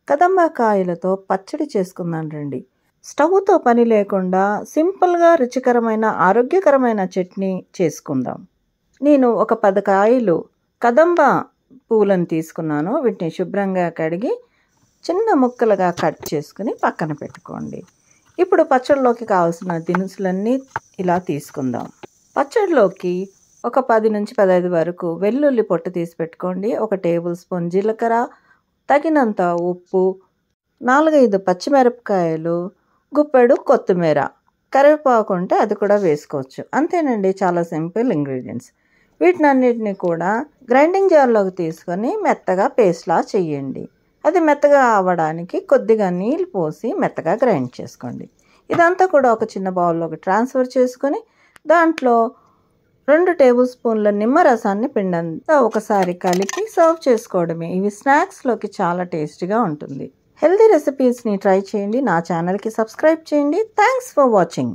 కదంబకాయలతో పచ్చడి చేసుకుందాం రండి. స్టవ్తో పని లేకుండా సింపుల్గా రుచికరమైన ఆరోగ్యకరమైన చట్నీ చేసుకుందాం. నేను ఒక 10 కాయలు కదంబ పువ్వులను తీసుకున్నాను. వీటిని శుభ్రంగా కడిగి చిన్న ముక్కలుగా కట్ చేసుకుని పక్కన పెట్టుకోండి. ఇప్పుడు పచ్చడిలోకి కావాల్సిన దినుసులన్నీ ఇలా తీసుకుందాం. పచ్చడిలోకి ఒక 10 నుంచి 15 వరకు వెల్లుల్లి పొట్టు తీసి పెట్టుకోండి. 1 టేబుల్ స్పూన్ జీలకర్ర, తగినంత ఉప్పు, 4-5 పచ్చిమిరపకాయలు, గుప్పెడు కొత్తిమీర, కరివేపాకు ఉంటే అది కూడా వేసుకోవచ్చు. అంతేనండి, చాలా సింపుల్ ఇంగ్రీడియంట్స్. వీటినన్నిటిని కూడా గ్రైండింగ్ జార్లోకి తీసుకొని మెత్తగా పేస్ట్లా చేయండి. అది మెత్తగా అవ్వడానికి కొద్దిగా నీళ్ళు పోసి మెత్తగా గ్రైండ్ చేసుకోండి. ఇదంతా కూడా ఒక చిన్న బౌల్లోకి ట్రాన్స్ఫర్ చేసుకొని దాంట్లో 2 టేబుల్ స్పూన్ల నిమ్మరసాన్ని పిండంతా ఒకసారి కలిపి సర్వ్ చేసుకోవడమే. ఇవి స్నాక్స్లోకి చాలా టేస్టీగా ఉంటుంది. హెల్తీ రెసిపీస్ని ట్రై చేయండి. నా ఛానల్కి సబ్స్క్రైబ్ చేయండి. Thanks for watching.